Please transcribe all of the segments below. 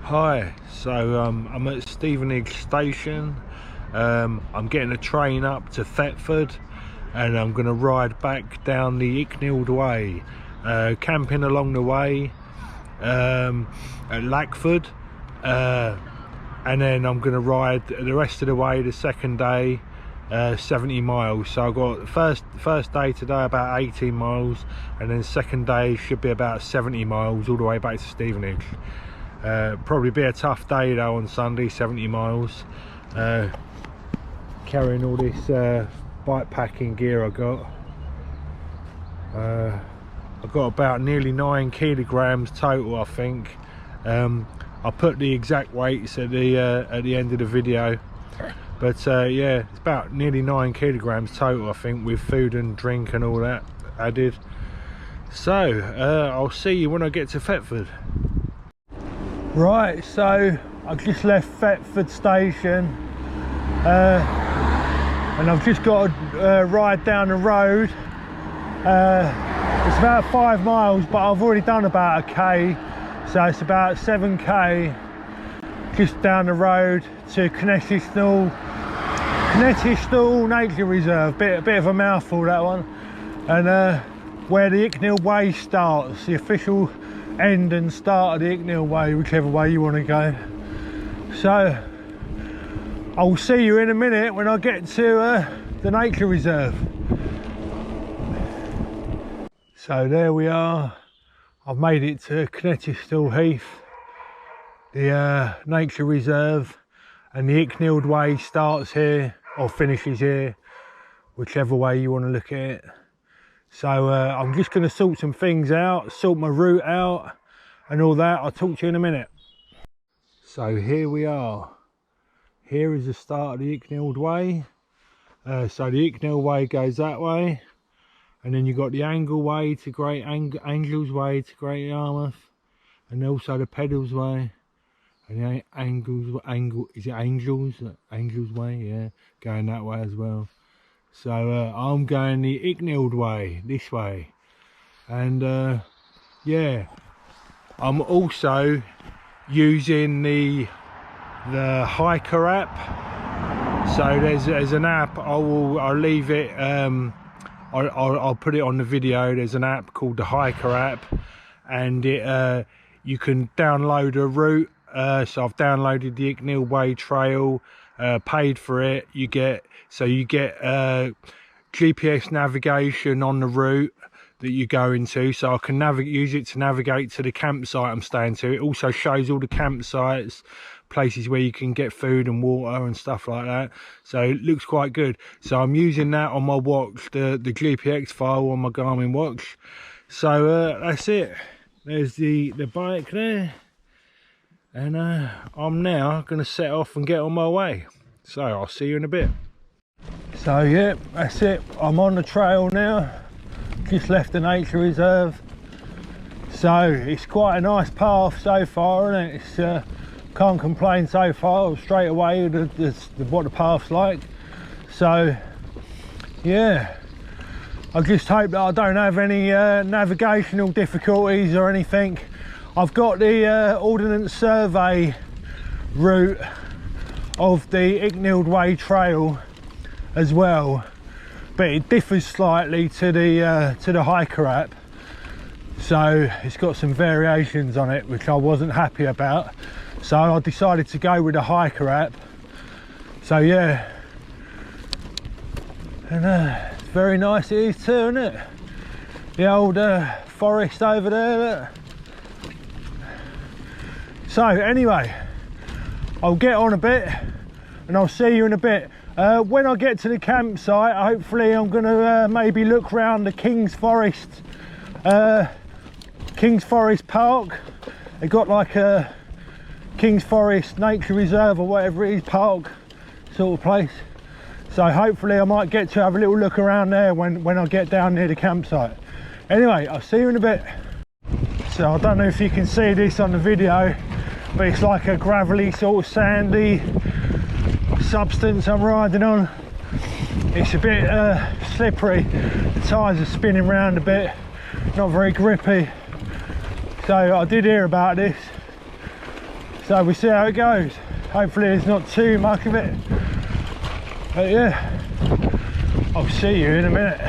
Hi, so I'm at Stevenage station. I'm getting a train up to Thetford and I'm going to ride back down the Icknield way, camping along the way at Lackford, and then I'm going to ride the rest of the way the second day, 70 miles. So I've got first day today about 18 miles, and then second day should be about 70 miles all the way back to Stevenage. Probably be a tough day though on Sunday, 70 miles. Carrying all this bike packing gear I got. I've got about nearly 9 kilograms total, I think. I'll put the exact weights at the end of the video, but yeah, it's about nearly 9 kilograms total, I think, with food and drink and all that added. So I'll see you when I get to Thetford. Right, so I've just left Thetford station, and I've just got to ride down the road. It's about 5 miles, but I've already done about a K, so it's about 7K just down the road to Hiiker Nature Reserve. Bit of a mouthful, that one. And where the Icknield Way starts, the official end and start of the Icknield Way, whichever way you want to go. So I'll see you in a minute when I get to the nature reserve. So there we are. I've made it to Hiiker Heath, the nature reserve, and the Icknield Way starts here or finishes here, whichever way you want to look at it. So I'm just going to sort some things out, sort my route out and all that. I'll talk to you in a minute. So here we are. Here is the start of the Icknield Way. So the Icknield Way goes that way, and then you've got the Angle Way to Great Angles Way to Great Yarmouth, and also the Pedals Way, and the Angles Way, yeah, going that way as well. So I'm going the Icknield Way, this way, and yeah, I'm also using the Hiiker app. So there's an app. I'll leave it. I'll put it on the video. There's an app called the Hiiker app, and it you can download a route. So I've downloaded the Icknield Way trail, paid for it. You get GPS navigation on the route that you go into, so I can use it to navigate to the campsite I'm staying to. It also shows all the campsites, places where you can get food and water and stuff like that, so it looks quite good. So I'm using that on my watch, the GPX file on my Garmin watch. So that's it. There's the bike there, and I'm now going to set off and get on my way. So I'll see you in a bit. So yeah, that's it. I'm on the trail now. Just left the nature reserve. So it's quite a nice path so far, isn't it? It's can't complain so far. Straight away, what the path's like. So yeah, I just hope that I don't have any navigational difficulties or anything. I've got the Ordnance Survey route of the Icknield Way trail as well, but it differs slightly to the Hiiker app, so it's got some variations on it which I wasn't happy about, so I decided to go with the Hiiker app. So yeah, and it's very nice it is too, isn't it? The old forest over there, look. So anyway, I'll get on a bit and I'll see you in a bit. When I get to the campsite, hopefully I'm going to maybe look round the King's Forest Park. They got like a King's Forest Nature Reserve or whatever it is, park sort of place. So hopefully I might get to have a little look around there when I get down near the campsite. Anyway, I'll see you in a bit. So I don't know if you can see this on the video, but it's like a gravelly sort of sandy substance I'm riding on. It's a bit slippery, the tyres are spinning around a bit, not very grippy. So I did hear about this, So we see how it goes. Hopefully there's not too much of it. But yeah, I'll see you in a minute.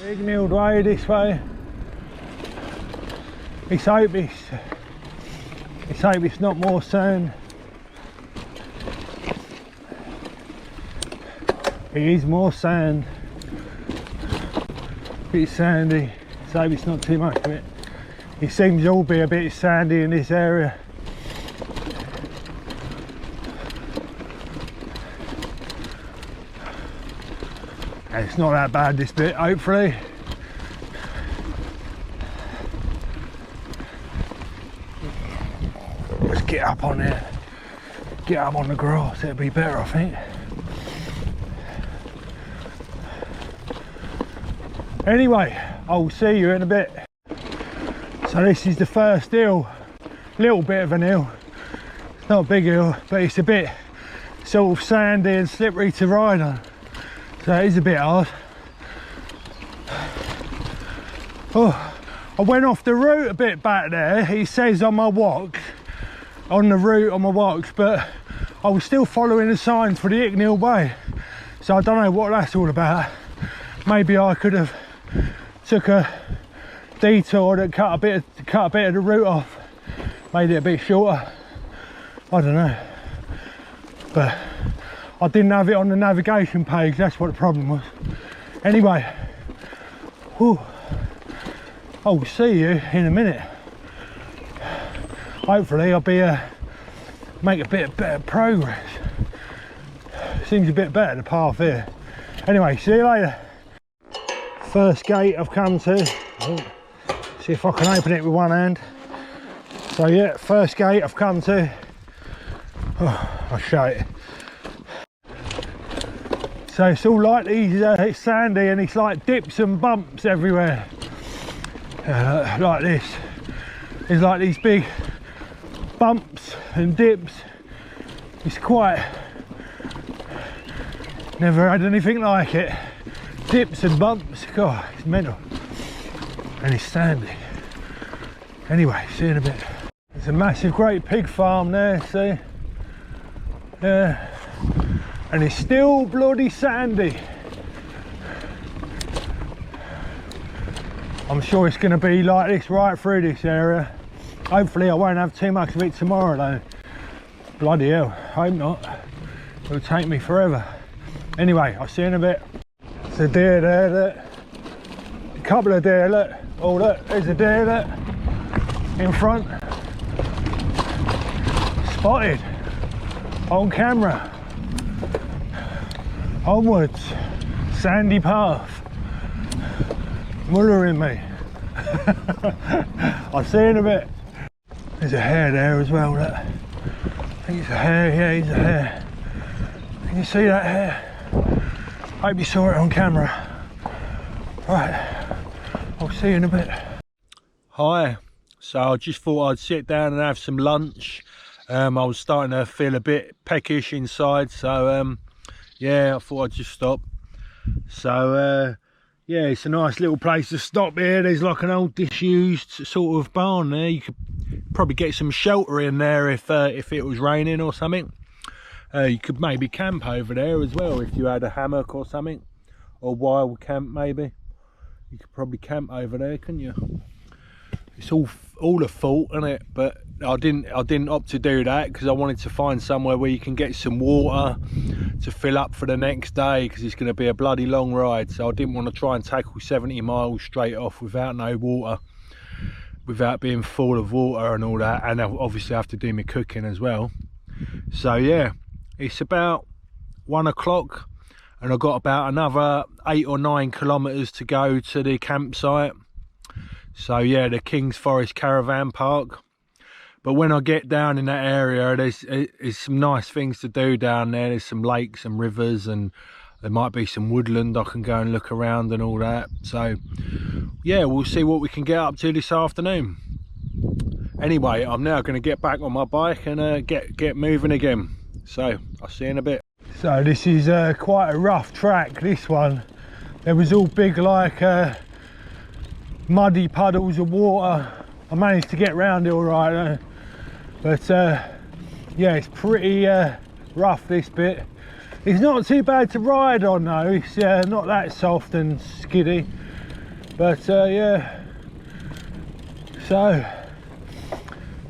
Icknield way this way. Let's hope it's not more sand. It is more sand. A bit sandy. Let's hope it's not too much of it. It seems all be a bit sandy in this area. And it's not that bad this bit, hopefully. Let's get up on there. Get up on the grass, it'll be better, I think. Anyway, I'll see you in a bit. So this is the first hill. Little bit of an hill. It's not a big hill, but it's a bit sort of sandy and slippery to ride on. So it is a bit hard. Oh, I went off the route a bit back there. It says on my walk, on the route on my walks, but I was still following the signs for the Hiiker way. So I don't know what that's all about. Maybe I could have took a detour that cut a bit of the route off, made it a bit shorter. I don't know, but I didn't have it on the navigation page. That's what the problem was. Anyway, whew, I'll see you in a minute. Hopefully I'll be make a bit better progress. Seems a bit better, the path here. Anyway, see you later. First gate I've come to. See if I can open it with one hand. So yeah, first gate I've come to. Oh, I'll show it. So it's all like these, it's sandy and it's like dips and bumps everywhere. Like this. There's like these big bumps and dips. It's quite, never had anything like it. Dips and bumps, God, it's mental. And it's sandy. Anyway, see you in a bit. There's a massive great pig farm there, see? Yeah. And it's still bloody sandy. I'm sure it's going to be like this right through this area. Hopefully I won't have too much of it tomorrow though. Bloody hell, hope not. It'll take me forever. Anyway, I'll see you in a bit. There's a deer there, look. A couple of deer, look. Oh look, there's a deer, look. In front. Spotted. On camera. Onwards, sandy path, mullering me. I'll see you in a bit. There's a hare there as well, look. I think it's a hare, yeah, he's a hare. Can you see that hare? Hope you saw it on camera. Right, I'll see you in a bit. Hi, so I just thought I'd sit down and have some lunch. I was starting to feel a bit peckish inside, so yeah, I thought I'd just stop. So yeah, it's a nice little place to stop here. There's like an old disused sort of barn there. You could probably get some shelter in there if it was raining or something. You could maybe camp over there as well if you had a hammock or something, or wild camp maybe. You could probably camp over there, couldn't you? It's all a fault, isn't it? But I didn't opt to do that because I wanted to find somewhere where you can get some water to fill up for the next day, because it's going to be a bloody long ride. So I didn't want to try and tackle 70 miles straight off without no water, without being full of water and all that, and obviously I have to do my cooking as well. So yeah, it's about 1 o'clock and I've got about another 8 or 9 kilometers to go to the campsite. So yeah, the King's Forest Caravan Park. But when I get down in that area, there's some nice things to do down there. There's some lakes and rivers, and there might be some woodland I can go and look around and all that. So yeah, we'll see what we can get up to this afternoon. Anyway, I'm now going to get back on my bike and get moving again. So I'll see you in a bit. So this is quite a rough track, this one. There was all big like muddy puddles of water. I managed to get round it all right, but yeah, it's pretty rough, this bit. It's not too bad to ride on though. It's not that soft and skiddy, but yeah. So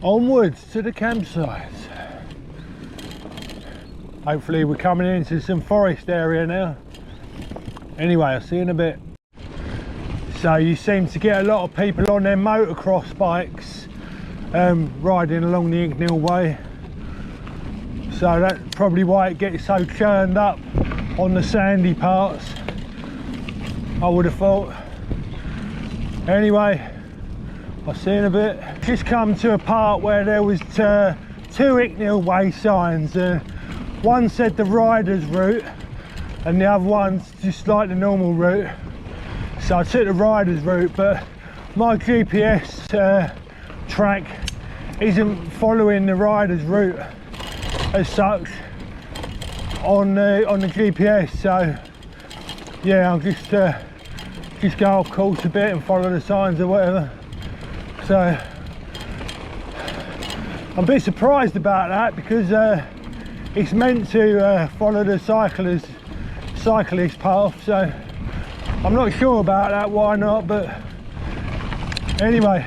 onwards to the campsite. Hopefully we're coming into some forest area now. Anyway, I'll see you in a bit. So you seem to get a lot of people on their motocross bikes riding along the Icknield way. So that's probably why it gets so churned up on the sandy parts, I would have thought. Anyway, I'll see you in a bit. Just come to a part where there was two Icknield way signs. One said the rider's route and the other one's just like the normal route. So I took the rider's route, but my GPS track isn't following the rider's route as such on the GPS. So yeah, I'll just go off course a bit and follow the signs or whatever. So I'm a bit surprised about that, because it's meant to follow the cyclist path. So I'm not sure about that, why not, but anyway,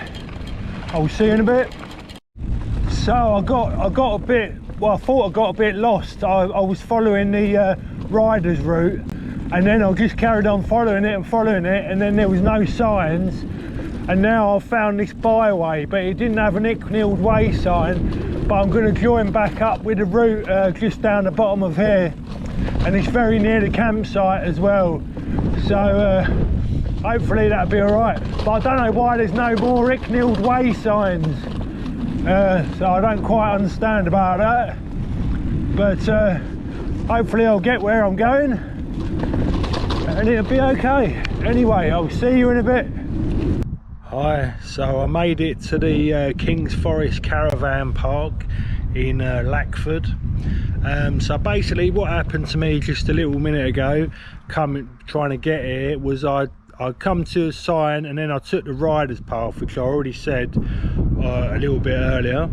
I'll see you in a bit. So I got a bit, well, I thought I got a bit lost. I was following the rider's route, and then I just carried on following it, and then there was no signs, and now I've found this byway, but it didn't have an Icknield way sign. But I'm going to join back up with the route just down the bottom of here, and it's very near the campsite as well. So hopefully that'll be all right. But I don't know why there's no more Icknield way signs. So I don't quite understand about that. But hopefully I'll get where I'm going and it'll be okay. Anyway, I'll see you in a bit. Hi, so I made it to the King's Forest Caravan Park in Lackford. So basically what happened to me just a little minute ago, trying to get here, was I come to a sign and then I took the rider's path, which I already said a little bit earlier,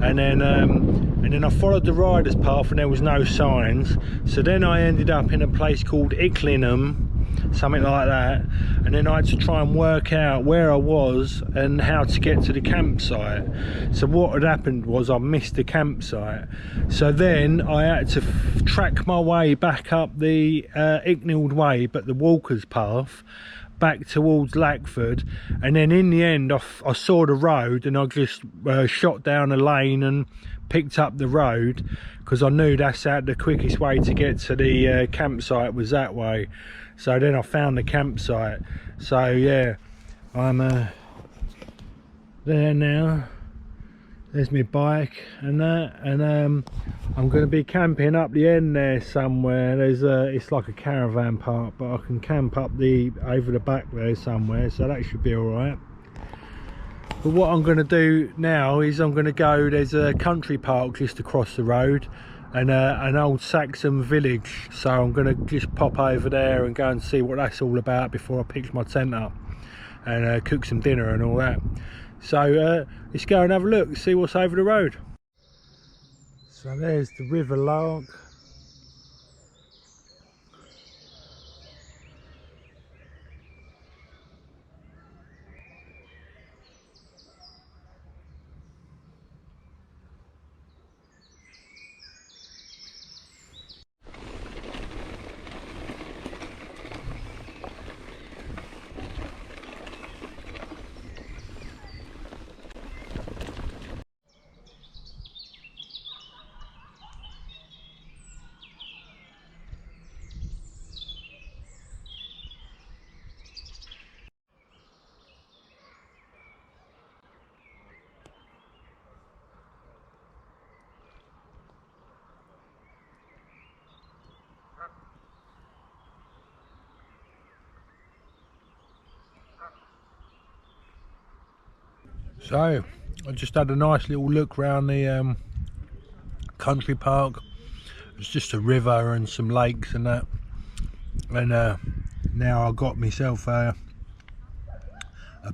and then I followed the rider's path and there was no signs. So then I ended up in a place called Icklingham, something like that, and then I had to try and work out where I was and how to get to the campsite. So what had happened was I missed the campsite, so then I had to track my way back up the Icknield way, but the walker's path, back towards Lackford. And then in the end I saw the road and I just shot down a lane and picked up the road, because I knew that's the quickest way to get to the campsite was that way. So then I found the campsite. So yeah, I'm there now. There's my bike and that, and I'm going to be camping up the end there somewhere. There's it's like a caravan park, but I can camp up over the back there somewhere, so that should be all right. But what I'm going to do now is I'm going to go, there's a country park just across the road, and an old Saxon village, so I'm going to just pop over there and go and see what that's all about before I pitch my tent up and cook some dinner and all that. So let's go and have a look, see what's over the road. So there's the River Lark. So I just had a nice little look round the country park. It's just a river and some lakes and that, and now I got myself a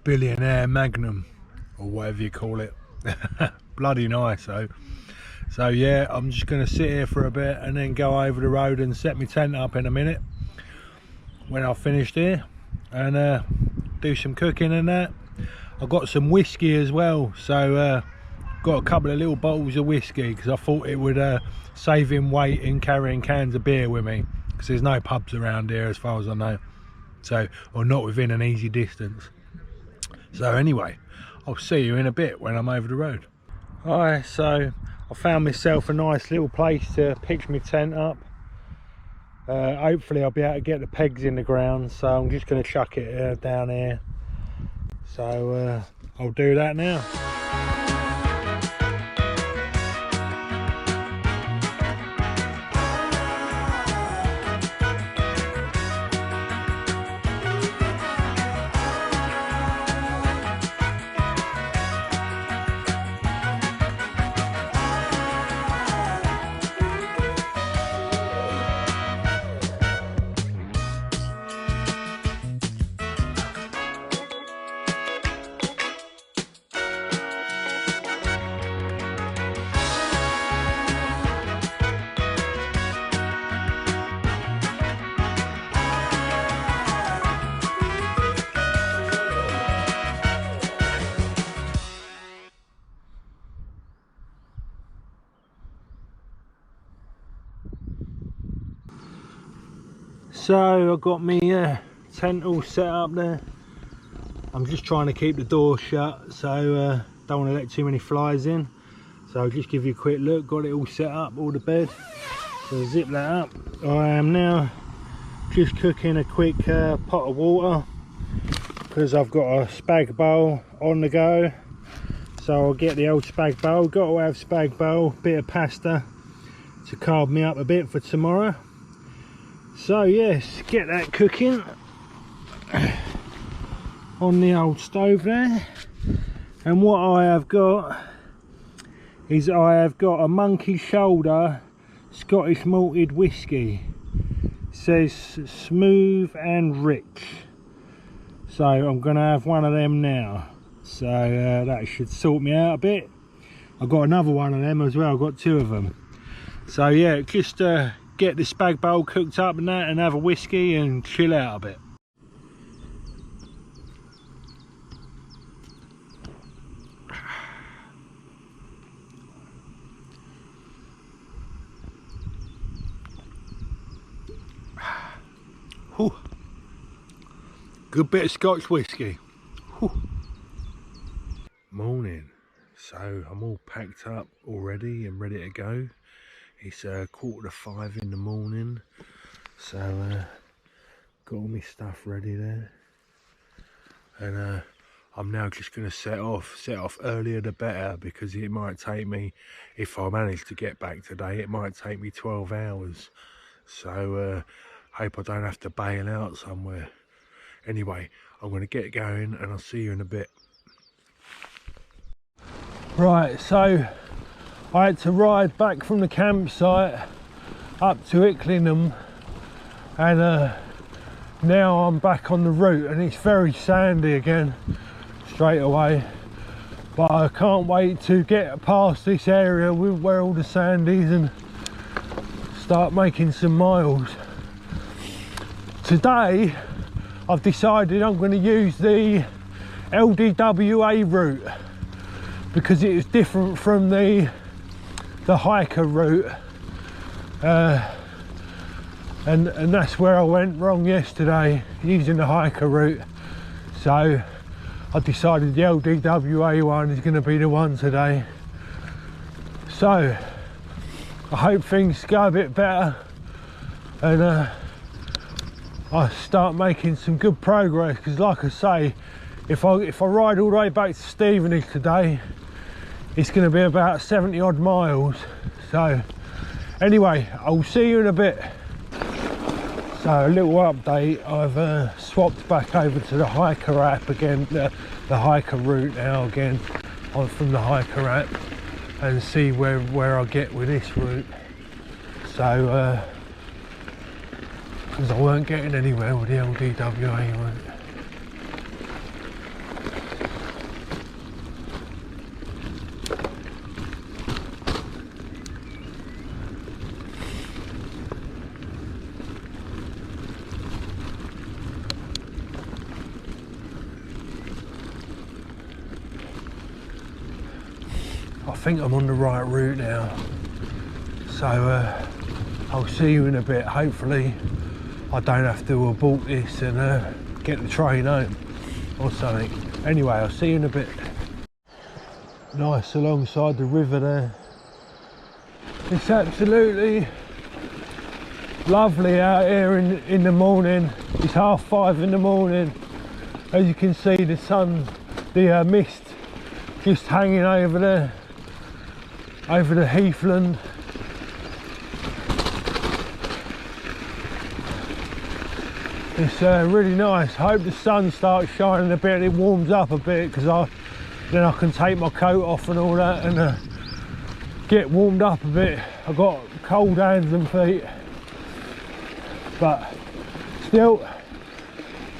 billionaire Magnum, or whatever you call it. Bloody nice. So yeah, I'm just going to sit here for a bit and then go over the road and set my tent up in a minute when I've finished here, and do some cooking and that. I've got some whiskey as well, so got a couple of little bottles of whiskey because I thought it would save in weight in carrying cans of beer with me, because there's no pubs around here as far as I know, so, or not within an easy distance. So anyway, I'll see you in a bit when I'm over the road. Alright, so I found myself a nice little place to pitch my tent up. Hopefully I'll be able to get the pegs in the ground, so I'm just going to chuck it down here. So I'll do that now. So I've got my tent all set up there. I'm just trying to keep the door shut, so don't want to let too many flies in. So I'll just give you a quick look. Got it all set up, all the bed. So zip that up. I am now just cooking a quick pot of water because I've got a spag bowl on the go. So I'll get the old spag bowl. Got to have spag bowl, bit of pasta to carb me up a bit for tomorrow. So yes, get that cooking on the old stove there. And what I have got is I have got a Monkey Shoulder Scottish malted whiskey. It says smooth and rich. So I'm going to have one of them now. So that should sort me out a bit. I've got another one of them as well. I've got two of them. So yeah, just get the spag bowl cooked up and that, and have a whiskey and chill out a bit. Whew. Good bit of Scotch whiskey. Whew. Morning. So I'm all packed up already and ready to go. It's 4:45 in the morning, so got all my stuff ready there, and I'm now just going to set off earlier the better, because it might take me, if I manage to get back today, it might take me 12 hours, so hope I don't have to bail out somewhere. Anyway, I'm going to get going and I'll see you in a bit. Right, so I had to ride back from the campsite up to Ickleham, and now I'm back on the route, and it's very sandy again straight away, but I can't wait to get past this area where all the sand is and start making some miles. Today I've decided I'm going to use the LDWA route because it is different from the Hiiker route, and that's where I went wrong yesterday, using the Hiiker route. So I decided the LDWA one is going to be the one today. So I hope things go a bit better and I start making some good progress, because like I say, if I ride all the way back to Stevenage today, it's going to be about 70 odd miles. So anyway, I'll see you in a bit. So a little update, I've swapped back over to the Hiiker app again, the Hiiker route now again, from the Hiiker app, and see where I get with this route. So because I weren't getting anywhere with the LDWA route. I think I'm on the right route now, so I'll see you in a bit. Hopefully I don't have to abort this and get the train home or something. Anyway, I'll see you in a bit. Nice alongside the river there. It's absolutely lovely out here in the morning. It's 5:30 in the morning. As you can see, the sun, the mist just hanging over there, over the heathland. It's really nice. I hope the sun starts shining a bit and it warms up a bit, because then I can take my coat off and all that and get warmed up a bit. I've got cold hands and feet, but still,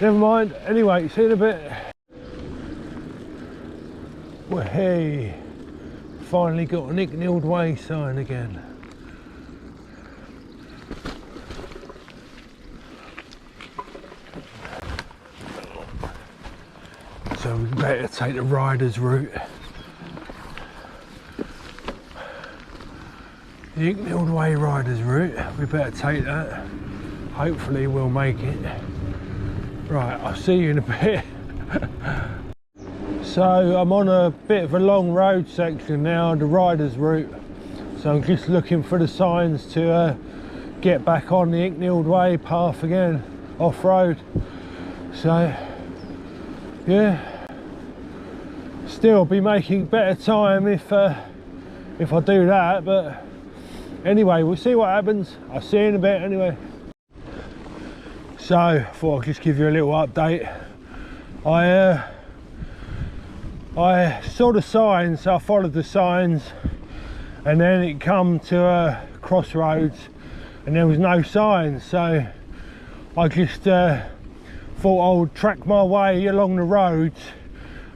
never mind. Anyway, see you in a bit. Well, hey, finally got an Icknield Way sign again. So we better take the riders route. The Icknield Way riders route, we better take that. Hopefully we'll make it. Right, I'll see you in a bit. So I'm on a bit of a long road section now, the riders route. So I'm just looking for the signs to get back on the Icknield Way path again, off-road. So yeah, still I'll be making better time if I do that, but anyway, we'll see what happens. I'll see you in a bit anyway. So I thought I'd just give you a little update. I saw the signs, so I followed the signs, and then it come to a crossroads and there was no signs, so I just thought I would track my way along the roads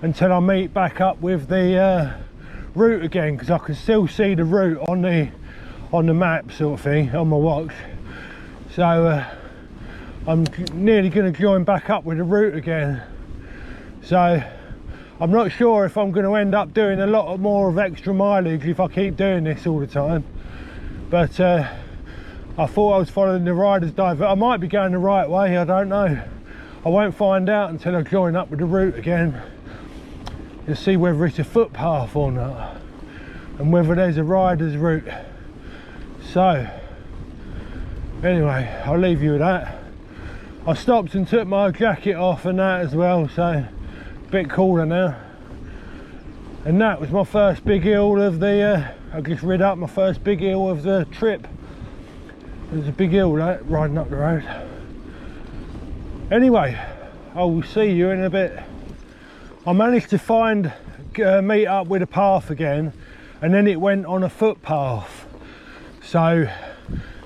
until I meet back up with the route again, because I can still see the route on the map sort of thing on my watch. So I'm nearly going to join back up with the route again. So I'm not sure if I'm going to end up doing a lot more of extra mileage if I keep doing this all the time, but I thought I was following the riders divert. I might be going the right way, I don't know. I won't find out until I join up with the route again to see whether it's a footpath or not, and whether there's a rider's route. So anyway, I'll leave you with that. I stopped and took my jacket off and that as well, so a bit cooler now. And that was my first big hill of the I just rid up my first big hill of the trip. It was a big hill, that, riding up the road. Anyway, I will see you in a bit. I managed to find meet up with a path again, and then it went on a footpath, so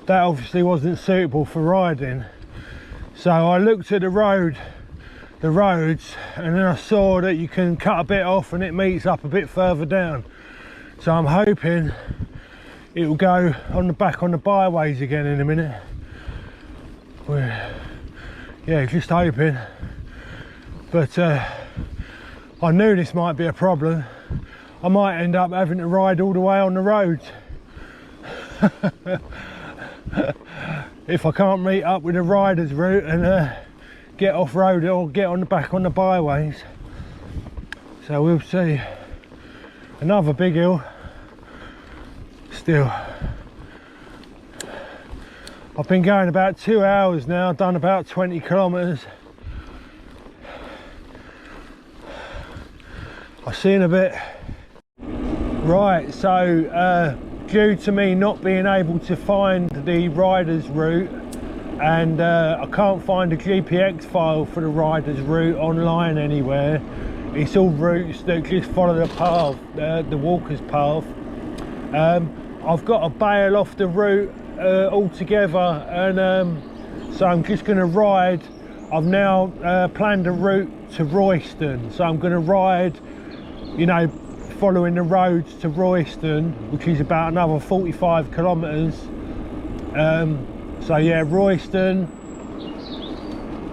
that obviously wasn't suitable for riding. So I looked at the roads, and then I saw that you can cut a bit off and it meets up a bit further down. So I'm hoping it will go on the back on the byways again in a minute. Yeah, just hoping. But I knew this might be a problem. I might end up having to ride all the way on the roads. If I can't meet up with the riders route and get off road or get on the back on the byways. So we'll see. Another big hill. Still, I've been going about 2 hours now, done about 20 kilometers. I'll see you in a bit. Right, so due to me not being able to find the riders route and I can't find a GPX file for the rider's route online anywhere. It's all routes that just follow the path, the walker's path. I've got to bail off the route altogether, and so I'm just going to ride. I've now planned a route to Royston, so I'm going to ride, you know, following the roads to Royston, which is about another 45 kilometres. So yeah, Royston,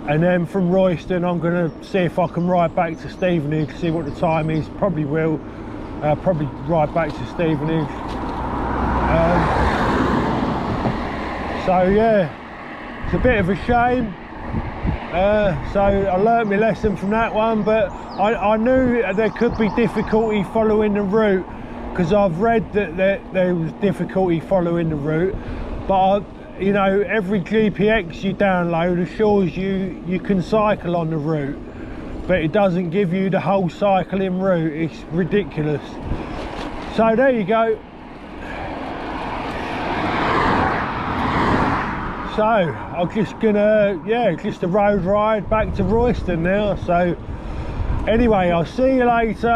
and then from Royston I'm going to see if I can ride back to Stevenage, see what the time is. Probably will, probably ride back to Stevenage. So yeah, it's a bit of a shame. So I learnt my lesson from that one, but I knew there could be difficulty following the route, because I've read that there was difficulty following the route. But you know, every GPX you download assures you can cycle on the route, but it doesn't give you the whole cycling route. It's ridiculous. So there you go. So I'm just gonna, yeah, just a road ride back to Royston now. So anyway, I'll see you later.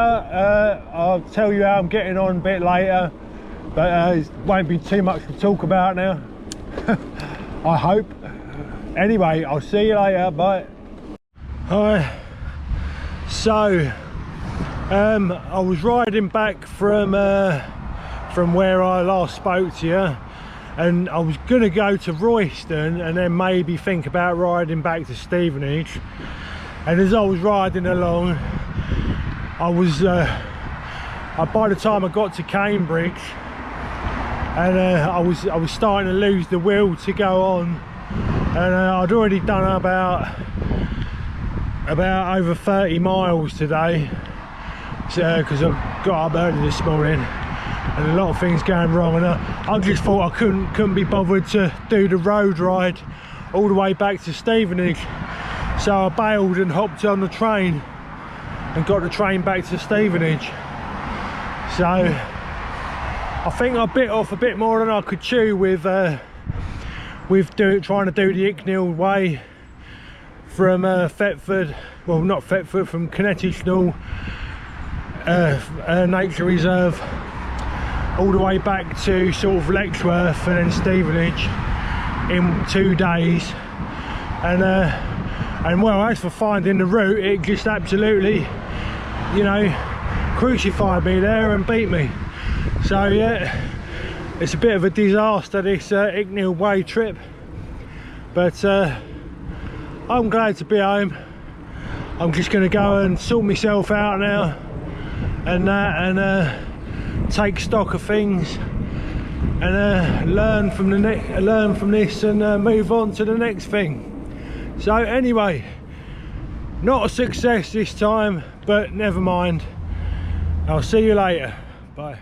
I'll tell you how I'm getting on a bit later, but it won't be too much to talk about now. I hope. Anyway, I'll see you later. Bye. Hi. So I was riding back from where I last spoke to you, and I was gonna go to Royston and then maybe think about riding back to Stevenage. And as I was riding along, I was by the time I got to Cambridge, and I was starting to lose the will to go on, and I'd already done about over 30 miles today, because I got up early this morning and a lot of things going wrong, and I just thought I couldn't be bothered to do the road ride all the way back to Stevenage. So I bailed and hopped on the train and got the train back to Stevenage. So I think I bit off a bit more than I could chew with trying to do the icknield way from Thetford, well not Thetford, from Kinnetishnall Nature Reserve all the way back to sort of Letchworth and then Stevenage in 2 days. And well, as for finding the route, it just absolutely, you know, crucified me there and beat me. So yeah, it's a bit of a disaster, this icknield way trip, but I'm glad to be home. I'm just going to go and sort myself out now and take stock of things and learn from this and move on to the next thing. So anyway, not a success this time, but never mind. I'll see you later. Bye.